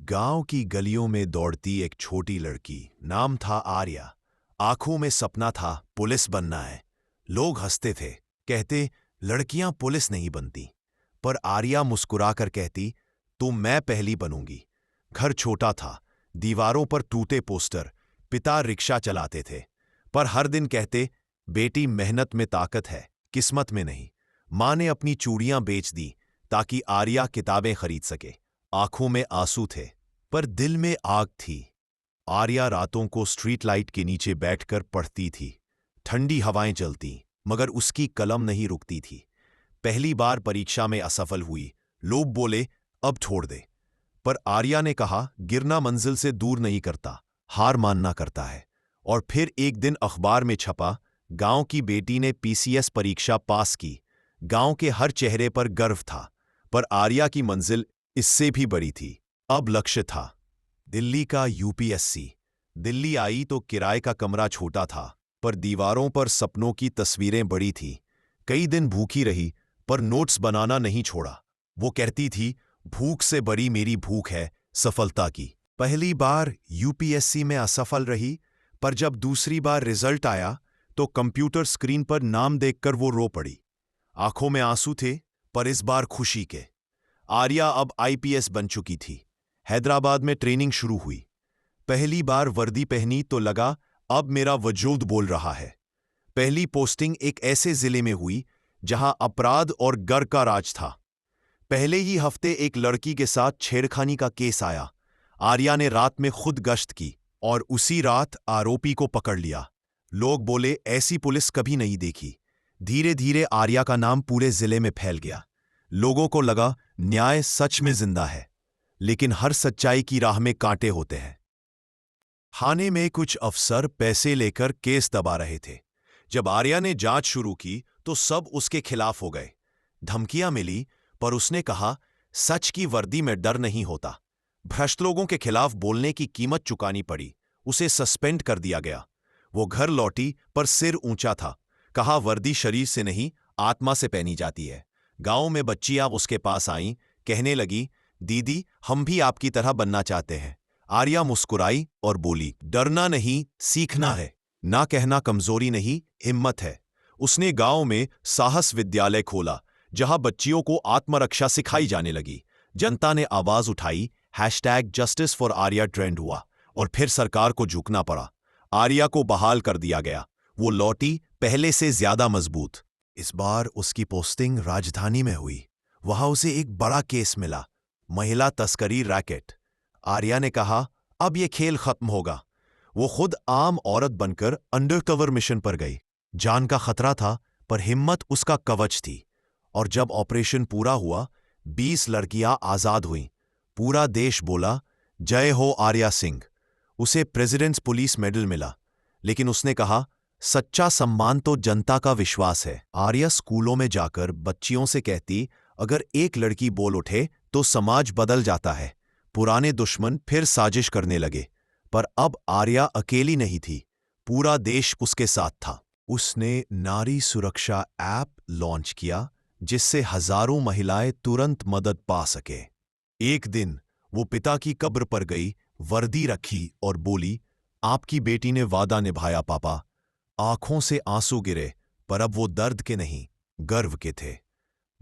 गांव की गलियों में दौड़ती एक छोटी लड़की, नाम था आर्या। आंखों में सपना था पुलिस बनना है। लोग हंसते थे, कहते लड़कियां पुलिस नहीं बनती। पर आर्या मुस्कुराकर कहती, तो मैं पहली बनूंगी। घर छोटा था, दीवारों पर टूटे पोस्टर। पिता रिक्शा चलाते थे, पर हर दिन कहते, बेटी मेहनत में ताकत है, किस्मत में नहीं। मां ने अपनी चूड़ियां बेच दी ताकि आर्या किताबें खरीद सके। आंखों में आंसू थे, पर दिल में आग थी। आर्या रातों को स्ट्रीट लाइट के नीचे बैठकर पढ़ती थी। ठंडी हवाएं चलती, मगर उसकी कलम नहीं रुकती थी। पहली बार परीक्षा में असफल हुई। लोग बोले, अब छोड़ दे। पर आर्या ने कहा, गिरना मंजिल से दूर नहीं करता, हार मानना करता है। और फिर एक दिन अखबार में छपा, गांव की बेटी ने पीसीएस परीक्षा पास की। गांव के हर चेहरे पर गर्व था, पर आर्या की मंजिल इससे भी बड़ी थी। अब लक्ष्य था दिल्ली का यूपीएससी। दिल्ली आई तो किराए का कमरा छोटा था, पर दीवारों पर सपनों की तस्वीरें बड़ी थी। कई दिन भूखी रही, पर नोट्स बनाना नहीं छोड़ा। वो कहती थी, भूख से बड़ी मेरी भूख है सफलता की। पहली बार यूपीएससी में असफल रही, पर जब दूसरी बार रिजल्ट आया तो कंप्यूटर स्क्रीन पर नाम देखकर वो रो पड़ी। आंखों में आंसू थे, पर इस बार खुशी के। आर्या अब आईपीएस बन चुकी थी। हैदराबाद में ट्रेनिंग शुरू हुई। पहली बार वर्दी पहनी तो लगा, अब मेरा वजूद बोल रहा है। पहली पोस्टिंग एक ऐसे जिले में हुई जहां अपराध और गर का राज था। पहले ही हफ्ते एक लड़की के साथ छेड़खानी का केस आया। आर्या ने रात में खुद गश्त की और उसी रात आरोपी को पकड़ लिया। लोग बोले, ऐसी पुलिस कभी नहीं देखी। धीरे धीरे आर्या का नाम पूरे जिले में फैल गया। लोगों को लगा, न्याय सच में जिंदा है। लेकिन हर सच्चाई की राह में कांटे होते हैं। थाने में कुछ अफसर पैसे लेकर केस दबा रहे थे। जब आर्या ने जांच शुरू की तो सब उसके खिलाफ हो गए। धमकियां मिली, पर उसने कहा, सच की वर्दी में डर नहीं होता। भ्रष्ट लोगों के खिलाफ बोलने की कीमत चुकानी पड़ी। उसे सस्पेंड कर दिया गया। वो घर लौटी, पर सिर ऊंचा था। कहा, वर्दी शरीर से नहीं, आत्मा से पहनी जाती है। गांव में बच्चियां उसके पास आईं, कहने लगी, दीदी हम भी आपकी तरह बनना चाहते हैं। आर्या मुस्कुराई और बोली, डरना नहीं, सीखना है। ना कहना कमजोरी नहीं, हिम्मत है। उसने गांव में साहस विद्यालय खोला, जहां बच्चियों को आत्मरक्षा सिखाई जाने लगी। जनता ने आवाज उठाई, #Justice for Arya ट्रेंड हुआ, और फिर सरकार को झुकना पड़ा। आर्या को बहाल कर दिया गया। वो लौटी, पहले से ज्यादा मजबूत। इस बार उसकी पोस्टिंग राजधानी में हुई। वहां उसे एक बड़ा केस मिला, महिला तस्करी रैकेट। आर्या ने कहा, अब यह खेल खत्म होगा। वो खुद आम औरत बनकर अंडरकवर मिशन पर गई। जान का खतरा था, पर हिम्मत उसका कवच थी। और जब ऑपरेशन पूरा हुआ, 20 लड़कियां आजाद हुईं। पूरा देश बोला, जय हो आर्या सिंह। उसे प्रेसिडेंट्स पुलिस मेडल मिला। लेकिन उसने कहा, सच्चा सम्मान तो जनता का विश्वास है। आर्या स्कूलों में जाकर बच्चियों से कहती, अगर एक लड़की बोल उठे तो समाज बदल जाता है। पुराने दुश्मन फिर साजिश करने लगे, पर अब आर्या अकेली नहीं थी। पूरा देश उसके साथ था। उसने नारी सुरक्षा ऐप लॉन्च किया, जिससे हजारों महिलाएं तुरंत मदद पा सके। एक दिन वो पिता की कब्र पर गई, वर्दी रखी और बोली, आपकी बेटी ने वादा निभाया पापा। आंखों से आंसू गिरे, पर अब वो दर्द के नहीं, गर्व के थे।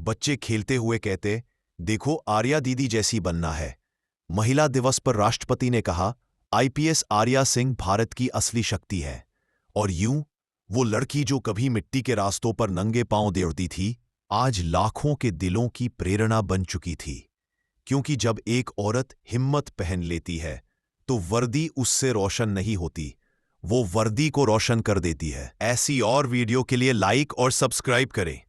बच्चे खेलते हुए कहते, देखो आर्या दीदी जैसी बनना है। महिला दिवस पर राष्ट्रपति ने कहा, आईपीएस आर्या सिंह भारत की असली शक्ति है। और यूं वो लड़की जो कभी मिट्टी के रास्तों पर नंगे पांव दौड़ती थी, आज लाखों के दिलों की प्रेरणा बन चुकी थी। क्योंकि जब एक औरत हिम्मत पहन लेती है, तो वर्दी उससे रोशन नहीं होती, वो वर्दी को रोशन कर देती है। ऐसी और वीडियो के लिए लाइक और सब्सक्राइब करें।